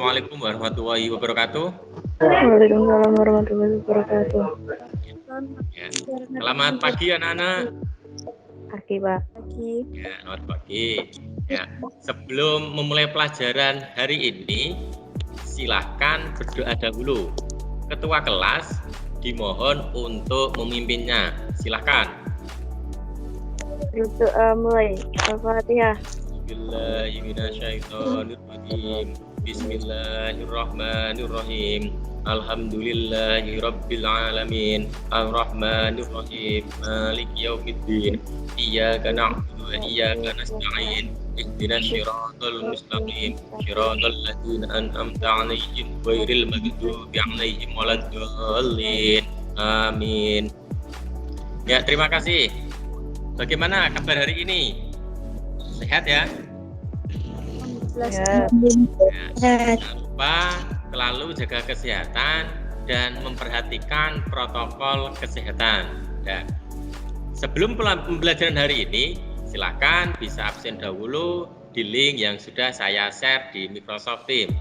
Assalamualaikum warahmatullahi wabarakatuh. Waalaikumsalam warahmatullahi wabarakatuh. Ya. Selamat pagi anak-anak. Pagi, Pak. Ya, selamat pagi. Ya, sebelum memulai pelajaran hari ini, silahkan berdoa dahulu. Ketua kelas dimohon untuk memimpinnya. Silahkan. Berdoa mulai. Al-Fatihah. Bismillahirrahmanirrahim. Bismillahirrahmanirrahim. Alhamdulillahirabbil alamin. Arrahmanirrahim. Maliki yaumiddin. Iyyaka na'budu wa iyyaka nasta'in. Ihdinas siratal mustaqim. Siratal ladzina an'amta 'alaihim ghairil maghdubi 'alaihim waladdallin. Amin. Ya, terima kasih. Bagaimana kabar hari ini? Sehat ya? Ya. Jangan lupa selalu jaga kesehatan dan memperhatikan protokol kesehatan. Ya. Sebelum pembelajaran hari ini, silakan bisa absen dahulu di link yang sudah saya share di Microsoft Teams.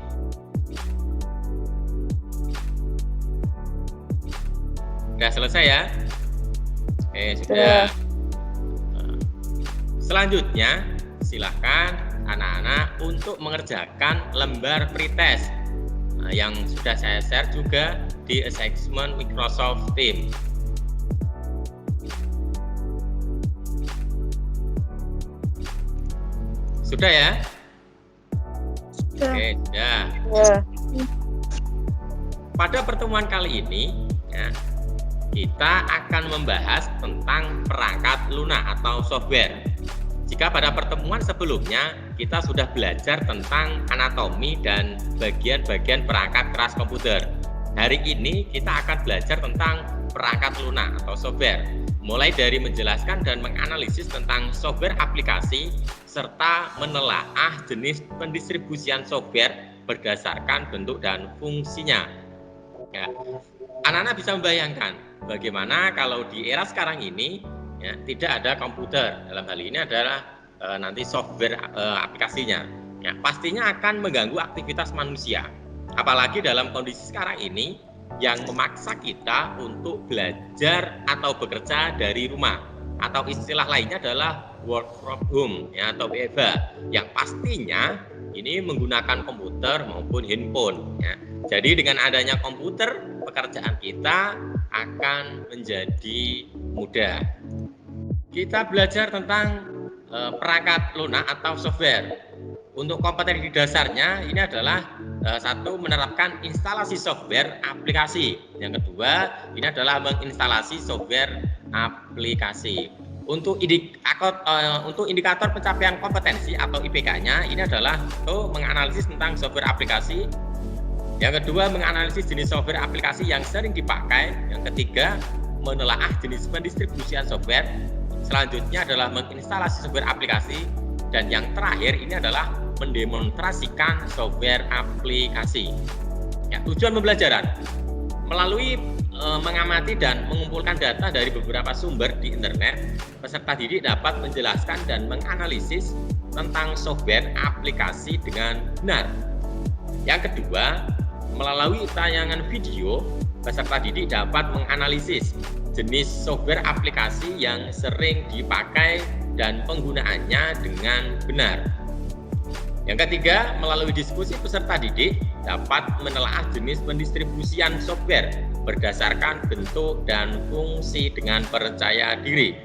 Sudah selesai ya? Oke, sudah. Selanjutnya, silakan anak-anak untuk mengerjakan lembar pretest yang sudah saya share juga di assessment Microsoft Teams. Sudah ya? Oke, sudah. Ya. Pada pertemuan kali ini, ya, kita akan membahas tentang perangkat lunak atau software. Jika pada pertemuan sebelumnya kita sudah belajar tentang anatomi dan bagian-bagian perangkat keras komputer, hari ini kita akan belajar tentang perangkat lunak atau software, mulai dari menjelaskan dan menganalisis tentang software aplikasi serta menelaah jenis pendistribusian software berdasarkan bentuk dan fungsinya. Ya. Anak-anak bisa membayangkan bagaimana kalau di era sekarang ini ya, tidak ada komputer. Dalam hal ini adalah nanti software aplikasinya. Ya, pastinya akan mengganggu aktivitas manusia. Apalagi dalam kondisi sekarang ini yang memaksa kita untuk belajar atau bekerja dari rumah. Atau istilah lainnya adalah work from home ya, atau WFH. Yang pastinya ini menggunakan komputer maupun handphone. Ya. Jadi dengan adanya komputer, pekerjaan kita akan menjadi mudah. Kita belajar tentang perangkat lunak atau software. Untuk kompetensi dasarnya ini adalah satu, menerapkan instalasi software aplikasi. Yang kedua, ini adalah menginstalasi software aplikasi. Untuk indikator pencapaian kompetensi atau IPK-nya ini adalah menganalisis tentang software aplikasi. Yang kedua, menganalisis jenis software aplikasi yang sering dipakai. Yang ketiga, menelaah jenis pendistribusian software. Selanjutnya adalah menginstalasi software aplikasi. Dan yang terakhir ini adalah mendemonstrasikan software aplikasi. Ya, tujuan pembelajaran melalui mengamati dan mengumpulkan data dari beberapa sumber di internet, peserta didik dapat menjelaskan dan menganalisis tentang software aplikasi dengan benar. Yang kedua, melalui tayangan video, peserta didik dapat menganalisis jenis software aplikasi yang sering dipakai dan penggunaannya dengan benar. Yang ketiga, melalui diskusi peserta didik dapat menelaah jenis pendistribusian software berdasarkan bentuk dan fungsi dengan percaya diri.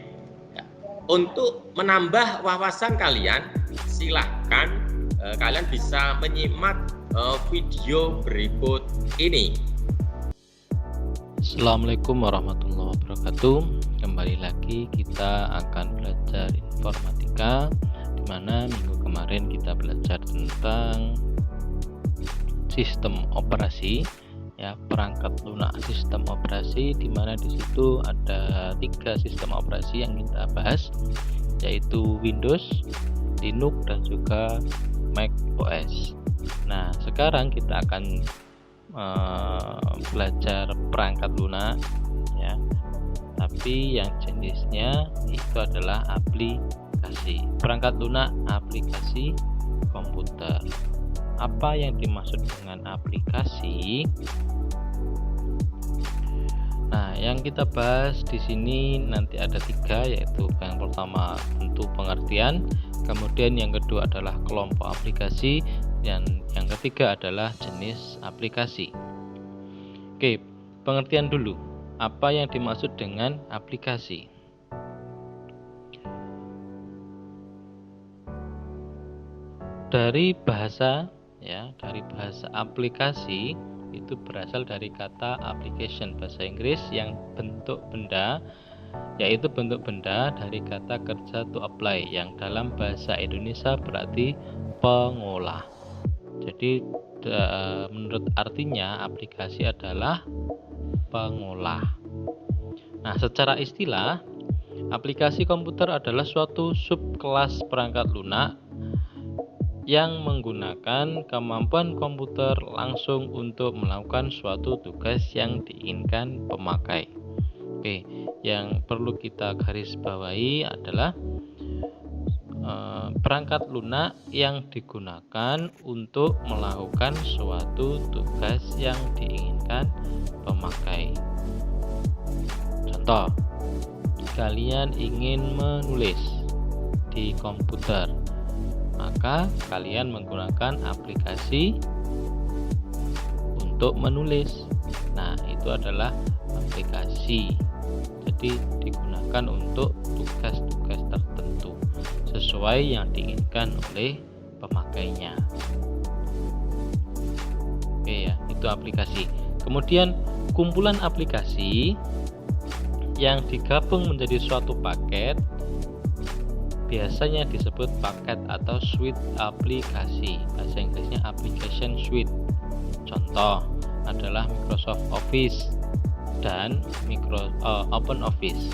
Untuk menambah wawasan kalian, silahkan kalian bisa menyimak video berikut ini. Assalamualaikum warahmatullahi wabarakatuh. Kembali lagi kita akan belajar informatika, di mana minggu kemarin kita belajar tentang sistem operasi, ya, perangkat lunak sistem operasi, di mana di situ ada 3 sistem operasi yang kita bahas, yaitu Windows, Linux, dan juga Mac OS. Nah, sekarang kita akan belajar perangkat lunak, ya, tapi yang jenisnya itu adalah aplikasi. Perangkat lunak aplikasi komputer. apa yang dimaksud dengan aplikasi? Nah, yang kita bahas di sini nanti ada 3, yaitu yang pertama bentuk pengertian, kemudian yang kedua adalah kelompok aplikasi, dan yang ketiga adalah jenis aplikasi. Oke, pengertian dulu. Apa yang dimaksud dengan aplikasi? Dari bahasa aplikasi itu berasal dari kata application bahasa Inggris yang bentuk benda, yaitu bentuk benda dari kata kerja to apply yang dalam bahasa Indonesia berarti pengolah. Jadi menurut artinya aplikasi adalah pengolah. Nah, secara istilah aplikasi komputer adalah suatu subkelas perangkat lunak yang menggunakan kemampuan komputer langsung untuk melakukan suatu tugas yang diinginkan pemakai. Oke, yang perlu kita garis bawahi adalah perangkat lunak yang digunakan untuk melakukan suatu tugas yang diinginkan pemakai. Contoh, kalian ingin menulis di komputer, maka kalian menggunakan aplikasi untuk menulis. Nah, itu adalah aplikasi. Jadi digunakan untuk tugas-tugas tertentu sesuai yang diinginkan oleh pemakainya. Oke ya, itu aplikasi. Kemudian kumpulan aplikasi yang digabung menjadi suatu paket biasanya disebut paket atau suite aplikasi. Bahasa Inggrisnya application suite. Contoh adalah Microsoft Office dan OpenOffice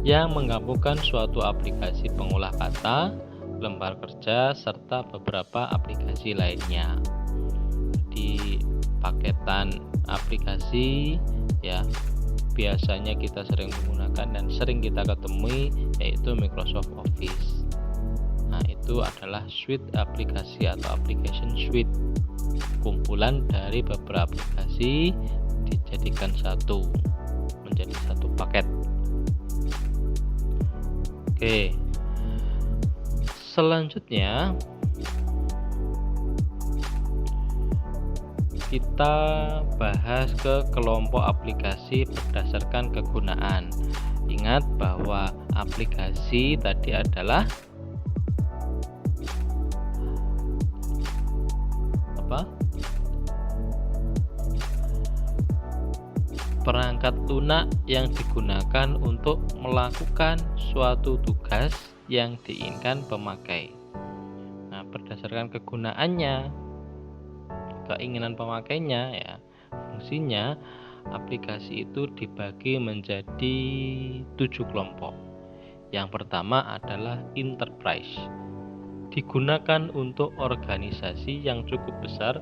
yang menggabungkan suatu aplikasi pengolah kata, lembar kerja, serta beberapa aplikasi lainnya. Di paketan aplikasi ya biasanya kita sering menggunakan dan sering kita ketemui yaitu Microsoft Office. Nah, itu adalah suite aplikasi atau application suite, kumpulan dari beberapa aplikasi dijadikan satu menjadi satu paket. Oke, selanjutnya kita bahas ke kelompok aplikasi berdasarkan kegunaan. Ingat bahwa aplikasi tadi adalah perangkat lunak yang digunakan untuk melakukan suatu tugas yang diinginkan pemakai. Nah, berdasarkan kegunaannya, keinginan pemakainya ya, fungsinya aplikasi itu dibagi menjadi 7 kelompok. Yang pertama adalah enterprise. Digunakan untuk organisasi yang cukup besar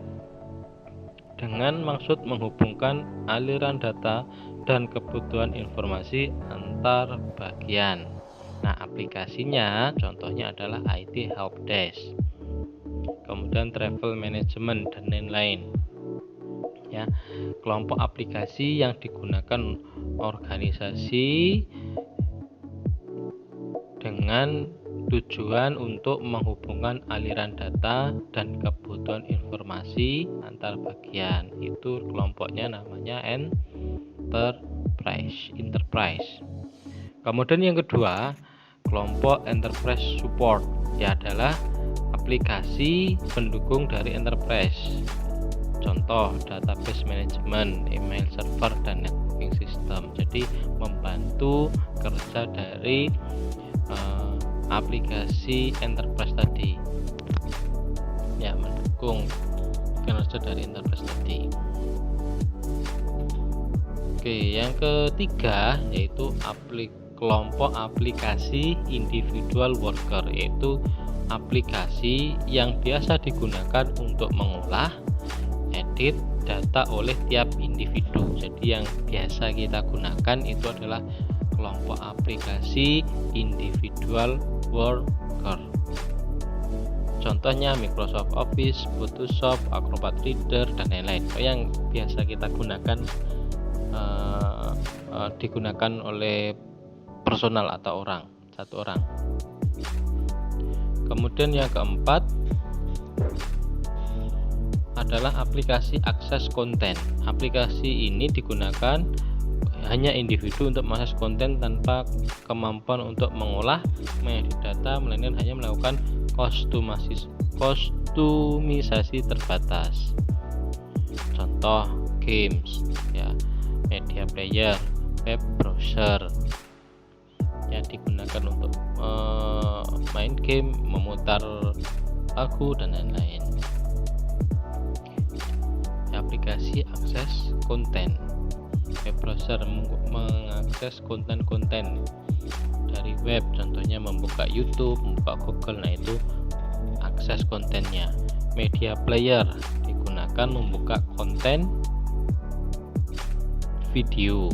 dengan maksud menghubungkan aliran data dan kebutuhan informasi antar bagian. Nah, aplikasinya contohnya adalah IT Helpdesk, kemudian travel management dan lain-lain. Ya, kelompok aplikasi yang digunakan organisasi dengan tujuan untuk menghubungkan aliran data dan kebutuhan informasi antar bagian. Itu kelompoknya namanya enterprise. Kemudian yang kedua, kelompok enterprise support, ya adalah aplikasi pendukung dari enterprise. Contoh database management, email server, dan networking system. Jadi membantu kerja dari aplikasi enterprise tadi, ya, mendukung kinerja dari enterprise tadi. Oke, yang ketiga yaitu kelompok aplikasi individual worker, yaitu aplikasi yang biasa digunakan untuk mengolah, edit data oleh tiap individu. Jadi yang biasa kita gunakan itu adalah kelompok aplikasi individual worker. Contohnya Microsoft Office, Photoshop, Acrobat Reader, dan lain-lain yang biasa kita gunakan, digunakan oleh personal atau satu orang. Kemudian yang keempat adalah aplikasi akses konten. Aplikasi ini digunakan hanya individu untuk mengakses konten tanpa kemampuan untuk mengolah, mengedit data, melainkan hanya melakukan kostumisasi terbatas. Contoh games, ya, media player, web browser yang digunakan untuk main game, memutar lagu, dan lain-lain. Aplikasi akses konten. Web browser mengakses konten-konten dari web, contohnya membuka YouTube, membuka Google, nah itu akses kontennya. Media player digunakan membuka konten video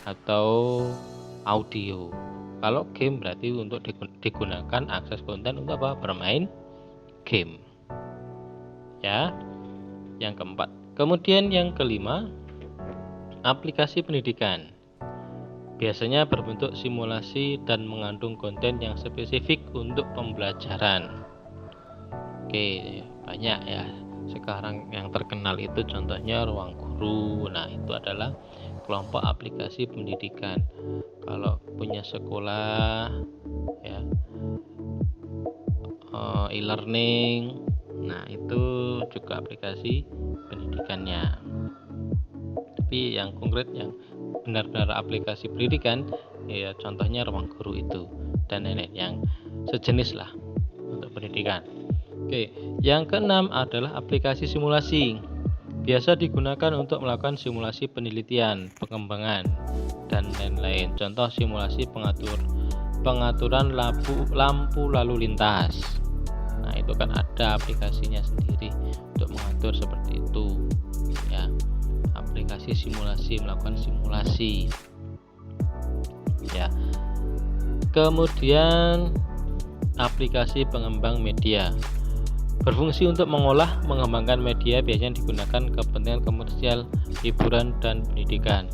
atau audio. Kalau game berarti untuk digunakan akses konten untuk apa? Bermain game. Ya, yang keempat. Kemudian yang kelima, aplikasi pendidikan. Biasanya berbentuk simulasi dan mengandung konten yang spesifik untuk pembelajaran. Oke, banyak ya. Sekarang yang terkenal itu contohnya Ruang Guru. Nah, itu adalah kelompok aplikasi pendidikan. Kalau punya sekolah, ya, e-learning, nah itu juga aplikasi pendidikannya. Tapi yang konkret, yang benar-benar aplikasi pendidikan, ya contohnya Ruang Guru itu dan lain-lain yang sejenis lah untuk pendidikan. Oke, yang keenam adalah aplikasi simulasi. Biasa digunakan untuk melakukan simulasi penelitian, pengembangan, dan lain-lain. Contoh simulasi pengaturan lampu lalu lintas. Nah, itu kan ada aplikasinya sendiri untuk mengatur seperti itu. Ya, aplikasi simulasi, melakukan simulasi. Ya. Kemudian aplikasi pengembang media. Berfungsi untuk mengolah, mengembangkan media, biasanya digunakan kepentingan komersial, hiburan, dan pendidikan.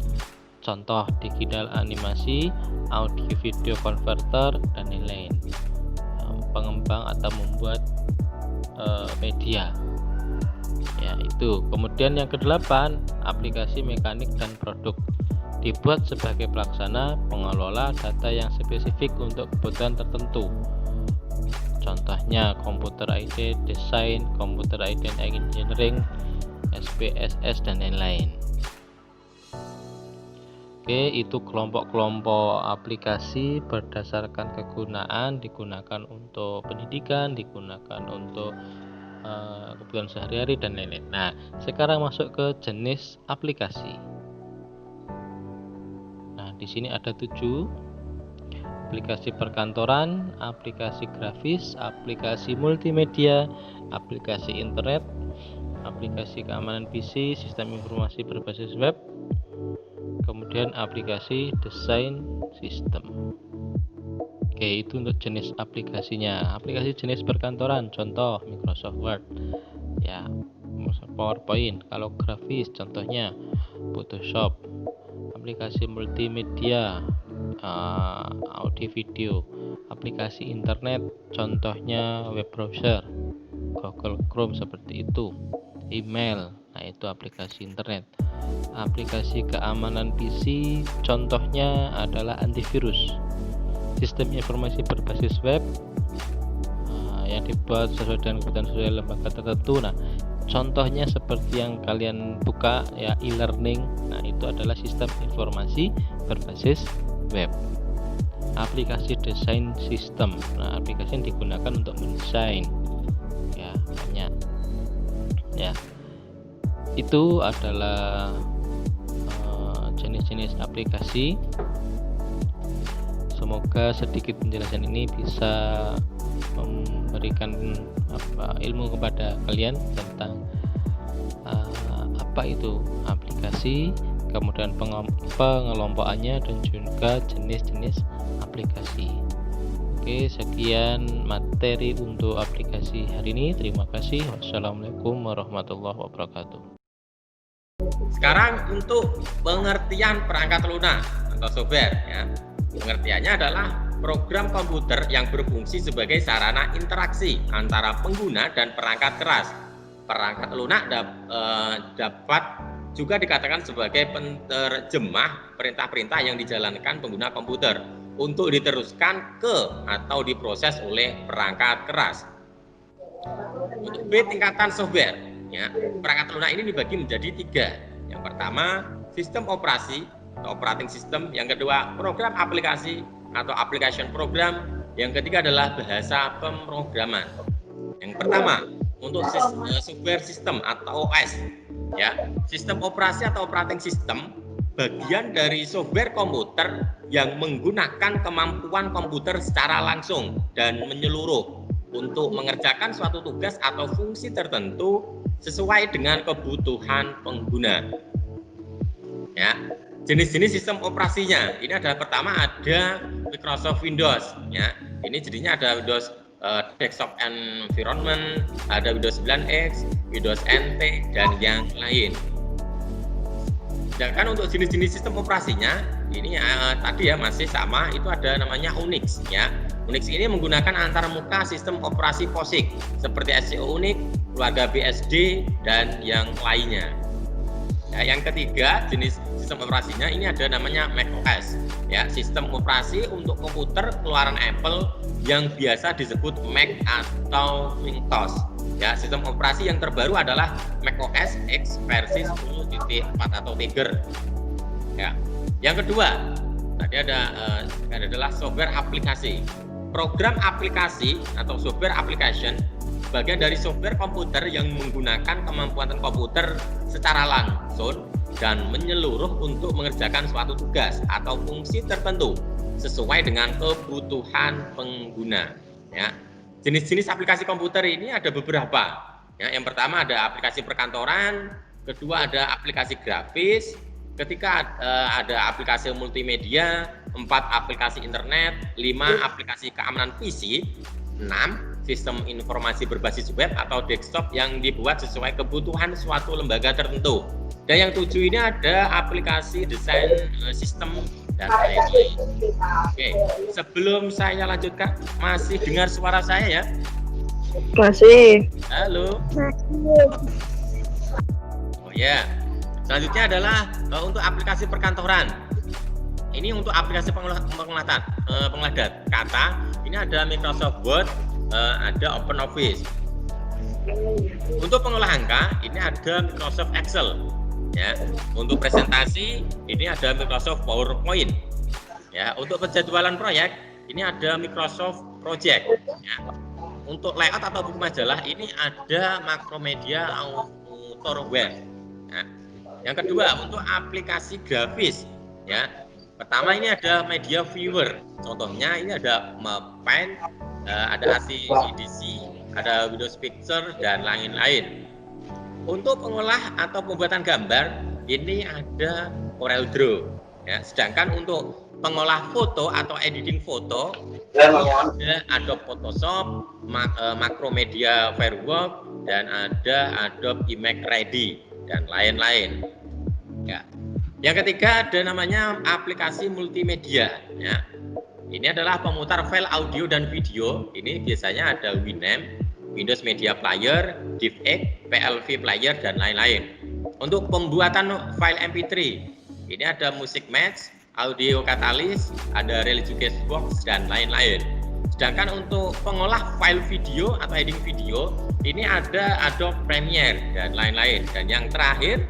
Contoh digital animasi, audio video converter, dan lain-lain. Pengembang atau membuat media. Ya, itu. Kemudian yang kedelapan, aplikasi mekanik dan produk. Dibuat sebagai pelaksana, pengelola data yang spesifik untuk kebutuhan tertentu. Contohnya komputer aided design, komputer aided engineering, SPSS, dan lain-lain. Oke, itu kelompok-kelompok aplikasi berdasarkan kegunaan, digunakan untuk pendidikan, digunakan untuk kebutuhan sehari-hari, dan lain-lain. Nah, sekarang masuk ke jenis aplikasi. Nah, di sini ada 7. Aplikasi perkantoran, aplikasi grafis, aplikasi multimedia, aplikasi internet, aplikasi keamanan PC, sistem informasi berbasis web, kemudian aplikasi desain sistem. Oke, itu untuk jenis aplikasinya. Aplikasi jenis perkantoran, contoh Microsoft Word, ya, PowerPoint. Kalau grafis, contohnya Photoshop. Aplikasi multimedia, audio video. Aplikasi internet, contohnya web browser, Google Chrome seperti itu. Email, nah itu aplikasi internet. Aplikasi keamanan PC, contohnya adalah antivirus. Sistem informasi berbasis web, yang dibuat sesuai dengan kebutuhan sesuai lembaga tertentu. Nah, contohnya seperti yang kalian buka, ya, e-learning. Nah, itu adalah sistem informasi berbasis web. Aplikasi desain sistem, nah aplikasi yang digunakan untuk mendesain, ya, banyak. Ya, itu adalah jenis-jenis aplikasi. Semoga sedikit penjelasan ini bisa memberikan ilmu kepada kalian tentang apa itu aplikasi, kemudian pengelompokannya, dan juga jenis-jenis aplikasi. Oke, sekian materi untuk aplikasi hari ini. Terima kasih. Wassalamualaikum warahmatullahi wabarakatuh. Sekarang untuk pengertian perangkat lunak atau software, ya. Pengertiannya adalah program komputer yang berfungsi sebagai sarana interaksi antara pengguna dan perangkat keras. Perangkat lunak dapat juga dikatakan sebagai penerjemah perintah-perintah yang dijalankan pengguna komputer untuk diteruskan ke atau diproses oleh perangkat keras. Untuk B tingkatan software, ya, perangkat lunak ini dibagi menjadi 3. Yang pertama, sistem operasi atau operating system. Yang kedua, program aplikasi atau application program. Yang ketiga adalah bahasa pemrograman. Yang pertama, untuk software system atau OS, ya, sistem operasi atau operating system bagian dari software komputer yang menggunakan kemampuan komputer secara langsung dan menyeluruh untuk mengerjakan suatu tugas atau fungsi tertentu sesuai dengan kebutuhan pengguna. Ya, jenis-jenis sistem operasinya ini adalah pertama ada Microsoft Windows, ya. Ini jadinya ada Windows Desktop Environment, ada Windows 9X, Windows NT dan yang lain. Sedangkan untuk jenis-jenis sistem operasinya ini tadi ya masih sama, itu ada namanya Unix, ya. Unix ini menggunakan antarmuka sistem operasi POSIX seperti SCO Unix, keluarga BSD dan yang lainnya. Ya, yang ketiga jenis sistem operasinya ini ada namanya macOS, ya, sistem operasi untuk komputer keluaran Apple yang biasa disebut Mac atau Windows. Ya, sistem operasi yang terbaru adalah macOS X versi 10.4 atau Tiger. Ya. Yang kedua, tadi adalah software aplikasi. Program aplikasi atau software application bagian dari software komputer yang menggunakan kemampuan komputer secara langsung dan menyeluruh untuk mengerjakan suatu tugas atau fungsi tertentu sesuai dengan kebutuhan pengguna. Ya. Jenis-jenis aplikasi komputer ini ada beberapa. Ya, yang pertama ada aplikasi perkantoran, kedua ada aplikasi grafis, ketiga ada aplikasi multimedia, 4 aplikasi internet, 5 aplikasi keamanan PC, 6 sistem informasi berbasis web atau desktop yang dibuat sesuai kebutuhan suatu lembaga tertentu. Dan yang 7 ini ada aplikasi desain sistem dan lain-lain. Oke, sebelum saya lanjutkan, masih dengar suara saya ya? Masih. Halo. Oh ya. Selanjutnya adalah untuk aplikasi perkantoran. Ini untuk aplikasi pengolahan kata. Ini ada Microsoft Word, ada OpenOffice. Untuk pengolahan angka, ini ada Microsoft Excel. Ya, untuk presentasi ini ada Microsoft PowerPoint. Ya, untuk penjadwalan proyek ini ada Microsoft Project. Ya. Untuk layout atau buku majalah ini ada Macromedia Authorware. Ya. Yang kedua untuk aplikasi grafis. Ya, pertama ini ada Media Viewer. Contohnya ini ada Paint, ada ACDC, ada Windows Picture dan lain-lain. Untuk pengolah atau pembuatan gambar ini ada CorelDRAW, ya. Sedangkan untuk pengolah foto atau editing foto ada Adobe Photoshop, Macromedia Fireworks dan ada Adobe Image Ready dan lain-lain. Ya. Yang ketiga ada namanya aplikasi multimedia. Ya. Ini adalah pemutar file audio dan video. Ini biasanya ada Winamp, Windows Media Player, DivX, PLV Player dan lain-lain. Untuk pembuatan file MP3, ini ada Music Match, Audio Catalyst, ada Religio Box dan lain-lain. Sedangkan untuk pengolah file video atau editing video, ini ada Adobe Premiere dan lain-lain. Dan yang terakhir,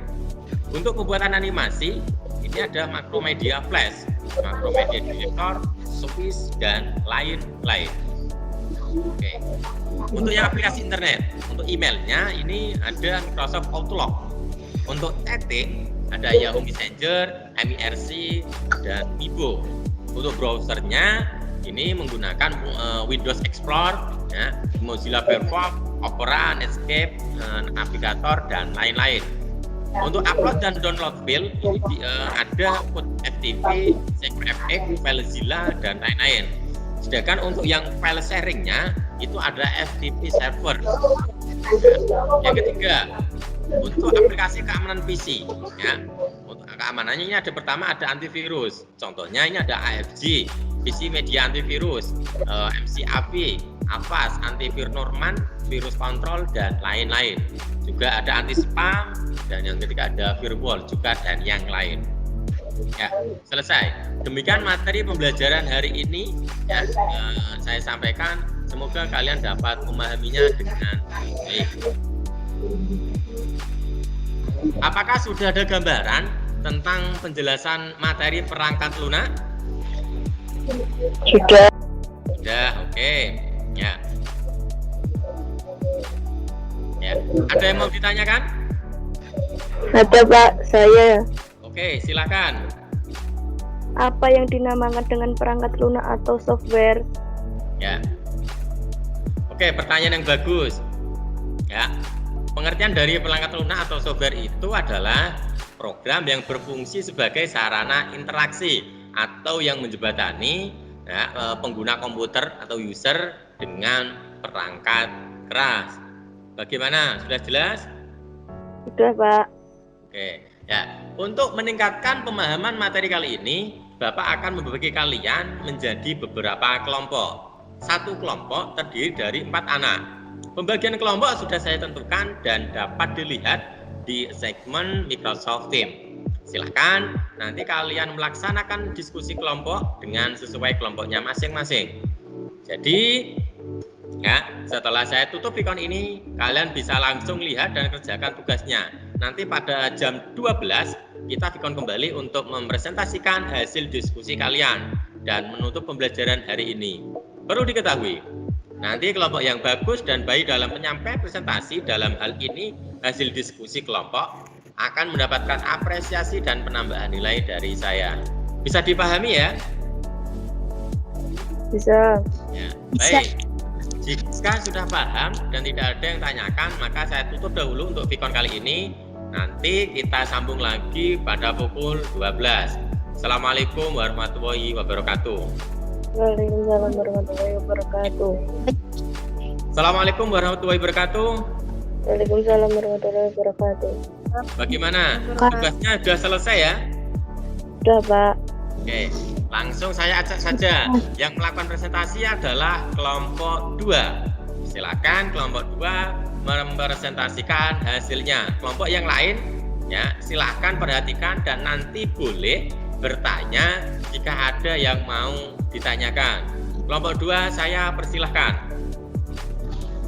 untuk pembuatan animasi, ini ada Macromedia Flash, Macromedia Director, Swiss dan lain-lain. Oke. Untuk yang aplikasi internet, untuk emailnya ini ada Microsoft Outlook. Untuk chatting ada Yahoo Messenger, MIRC dan Mibo. Untuk browsernya ini menggunakan Windows Explorer, ya, Mozilla Firefox, Opera, Netscape, Navigator dan lain-lain. Untuk upload dan download file ini ada FTP, CyberFX, FileZilla dan lain-lain. Sedangkan untuk yang file sharingnya itu ada FTP server. Yang ketiga, untuk aplikasi keamanan PC, ya, untuk keamanannya ini ada pertama ada antivirus. Contohnya ini ada AFG, PC Media Antivirus, MCAV, Avast, Antivirus Norman, Virus Control, dan lain-lain. Juga ada anti spam, dan yang ketiga ada firewall juga dan yang lain. Ya, selesai. Demikian materi pembelajaran hari ini ya, saya sampaikan. Semoga kalian dapat memahaminya dengan baik. Apakah sudah ada gambaran tentang penjelasan materi perangkat lunak? Sudah. Sudah, oke. Ya. Ya. Ada yang mau ditanyakan? Ada Pak, saya. Oke, silakan. Apa yang dinamakan dengan perangkat lunak atau software? Ya. Oke, pertanyaan yang bagus. Ya. Pengertian dari perangkat lunak atau software itu adalah program yang berfungsi sebagai sarana interaksi atau yang menjembatani ya, pengguna komputer atau user dengan perangkat keras. Bagaimana? Sudah jelas? Sudah Pak. Oke, ya. Untuk meningkatkan pemahaman materi kali ini, Bapak akan membagi kalian menjadi beberapa kelompok. Satu kelompok terdiri dari 4 anak. Pembagian kelompok sudah saya tentukan dan dapat dilihat di segmen Microsoft Teams. Silahkan nanti kalian melaksanakan diskusi kelompok dengan sesuai kelompoknya masing-masing. Jadi, ya, setelah saya tutup ikon ini, kalian bisa langsung lihat dan kerjakan tugasnya. Nanti pada jam 12 kita ikon kembali untuk mempresentasikan hasil diskusi kalian dan menutup pembelajaran hari ini. Perlu diketahui, nanti kelompok yang bagus dan baik dalam penyampaian presentasi dalam hal ini hasil diskusi kelompok akan mendapatkan apresiasi dan penambahan nilai dari saya. Bisa dipahami ya? Bisa. Ya, baik. Jika sudah paham dan tidak ada yang tanyakan, maka saya tutup dahulu untuk Vicon kali ini. Nanti kita sambung lagi pada pukul 12. Assalamualaikum warahmatullahi wabarakatuh. Waalaikumsalam warahmatullahi wabarakatuh. Assalamualaikum warahmatullahi wabarakatuh. Waalaikumsalam warahmatullahi wabarakatuh. Bagaimana? Tugasnya sudah selesai ya? Sudah Pak. Oke, langsung saya ajak saja. Yang melakukan presentasi adalah kelompok 2. Silakan kelompok 2 mempresentasikan hasilnya. Kelompok yang lain ya, silakan perhatikan dan nanti boleh bertanya jika ada yang mau ditanyakan. Kelompok 2 saya persilahkan.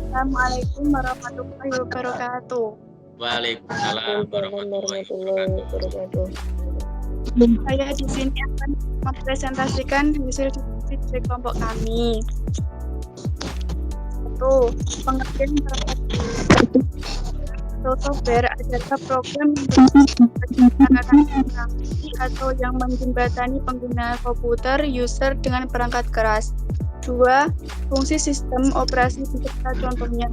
Assalamualaikum warahmatullahi wabarakatuh. Waalaikumsalam warahmatullahi wabarakatuh. Saya di sini akan mempresentasikan hasil diskusi dari kelompok kami. 1. Pengertian perangkat atau software adalah program yang interaksi atau yang menjembatani pengguna komputer user dengan perangkat keras. 2. Fungsi sistem operasi beserta contohnya.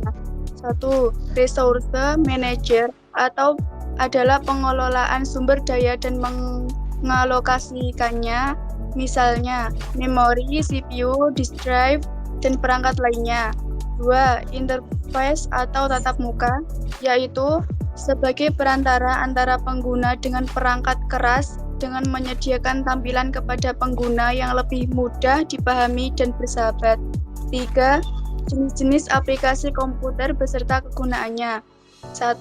1. Resource manager atau adalah pengelolaan sumber daya dan mengalokasikannya, misalnya memori, CPU, disk drive, dan perangkat lainnya. 2. Interface atau tatap muka, yaitu sebagai perantara antara pengguna dengan perangkat keras dengan menyediakan tampilan kepada pengguna yang lebih mudah dipahami dan bersahabat. 3. Jenis-jenis aplikasi komputer beserta kegunaannya. 1.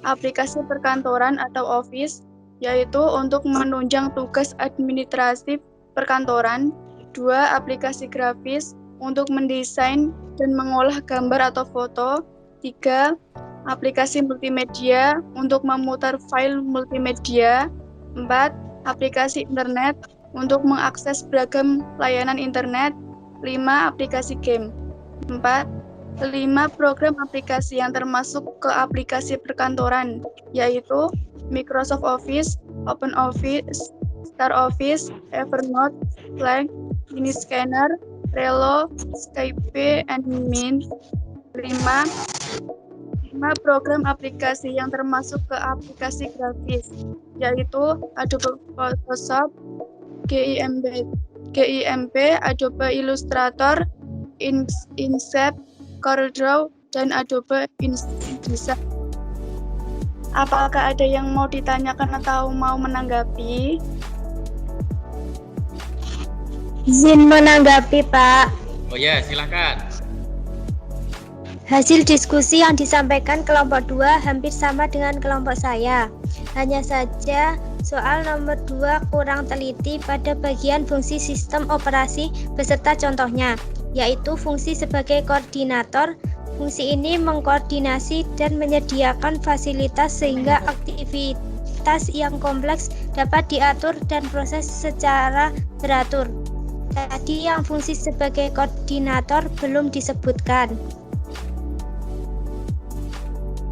Aplikasi perkantoran atau office, yaitu untuk menunjang tugas administratif perkantoran. 2. Aplikasi grafis untuk mendesain dan mengolah gambar atau foto. 3. Aplikasi multimedia untuk memutar file multimedia. 4. Aplikasi internet untuk mengakses beragam layanan internet. 5. Aplikasi game. 4. 5. Program aplikasi yang termasuk ke aplikasi perkantoran, yaitu Microsoft Office, OpenOffice, StarOffice, Evernote, Slack, Miniscanner, Trello, Skype, and Mint. 5. Program aplikasi yang termasuk ke aplikasi grafis, yaitu Adobe Photoshop, GIMB GIMP, Adobe Illustrator, Inkscape, CorelDRAW, dan Adobe InDesign. Apakah ada yang mau ditanyakan atau mau menanggapi? Izin menanggapi, Pak. Oh ya, silakan. Hasil diskusi yang disampaikan kelompok 2 hampir sama dengan kelompok saya. Hanya saja soal nomor 2 kurang teliti pada bagian fungsi sistem operasi beserta contohnya, yaitu fungsi sebagai koordinator. Fungsi ini mengkoordinasi dan menyediakan fasilitas sehingga aktivitas yang kompleks dapat diatur dan proses secara teratur. Tadi yang fungsi sebagai koordinator belum disebutkan.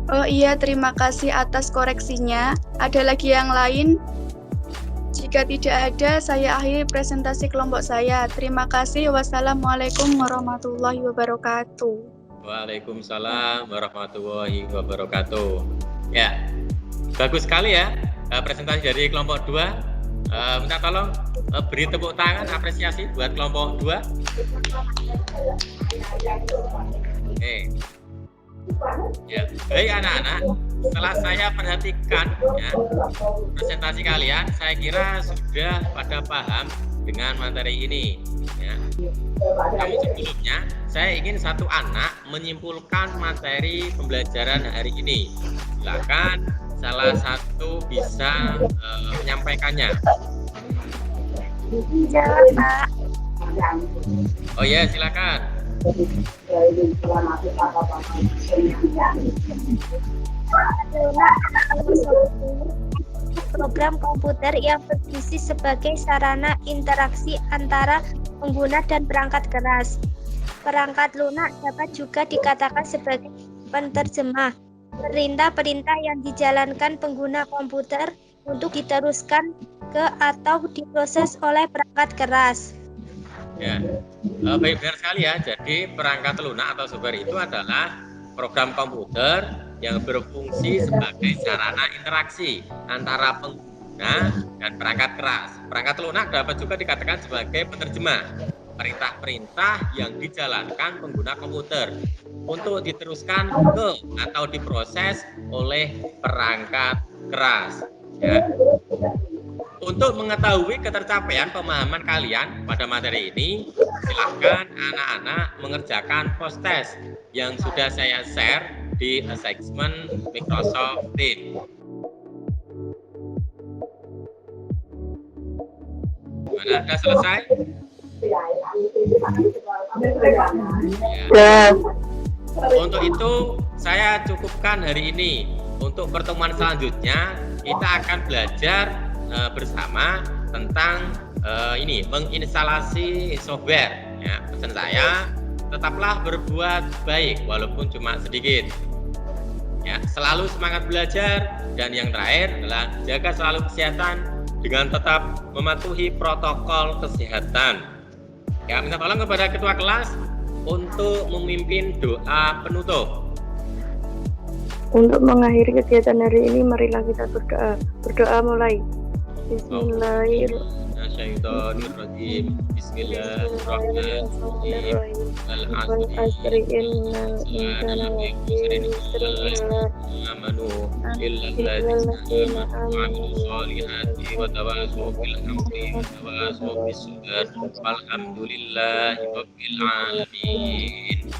Oh iya, terima kasih atas koreksinya. Ada lagi yang lain? Jika tidak ada, saya akhiri presentasi kelompok saya. Terima kasih. Wassalamualaikum warahmatullahi wabarakatuh. Waalaikumsalam warahmatullahi wabarakatuh. Ya, bagus sekali ya presentasi dari kelompok 2. Minta tolong beri tepuk tangan apresiasi buat kelompok 2. Oke. Ya, baik anak-anak, setelah saya perhatikan ya, presentasi kalian, saya kira sudah pada paham dengan materi ini. Ya. Namun sebelumnya, saya ingin satu anak menyimpulkan materi pembelajaran hari ini. Silakan salah satu bisa menyampaikannya. Jalan, Pak. Oh ya, silakan. Program komputer yang berfungsi sebagai sarana interaksi antara pengguna dan perangkat keras. Perangkat lunak dapat juga dikatakan sebagai penerjemah. Perintah-perintah yang dijalankan pengguna komputer untuk diteruskan ke atau diproses oleh perangkat keras. Ya, baik, benar sekali ya. Jadi perangkat lunak atau software itu adalah program komputer yang berfungsi sebagai sarana interaksi antara pengguna dan perangkat keras. Perangkat lunak dapat juga dikatakan sebagai penerjemah perintah-perintah yang dijalankan pengguna komputer untuk diteruskan ke atau diproses oleh perangkat keras. Ya. Untuk mengetahui ketercapaian pemahaman kalian pada materi ini, silakan anak-anak mengerjakan post test yang sudah saya share di assessment Microsoft Teams. Mana, sudah selesai? Ya. Untuk itu, saya cukupkan hari ini. Untuk pertemuan selanjutnya, kita akan belajar bersama tentang menginstalasi software. Ya, pesan saya, tetaplah berbuat baik walaupun cuma sedikit. Ya, selalu semangat belajar, dan yang terakhir adalah jaga selalu kesehatan dengan tetap mematuhi protokol kesehatan. Ya, minta tolong kepada ketua kelas untuk memimpin doa penutup. Untuk mengakhiri kegiatan hari ini, marilah kita berdoa. Berdoa mulai. Bismillahirrahmanirrahim. Bismillahirrahmanirrahim. Al-asri innal insana amanu illa alladzina amanu sholihati wa tawasaw bil haqqi wa tawasaw bis sabr. Walhamdulillahi rabbil alamin.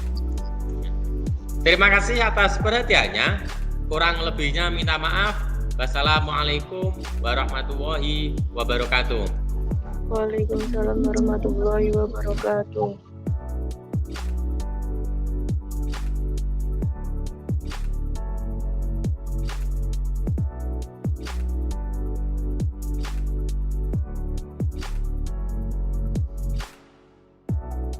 Terima kasih atas perhatiannya. Kurang lebihnya minta maaf. Wassalamualaikum warahmatullahi wabarakatuh. Waalaikumsalam warahmatullahi wabarakatuh.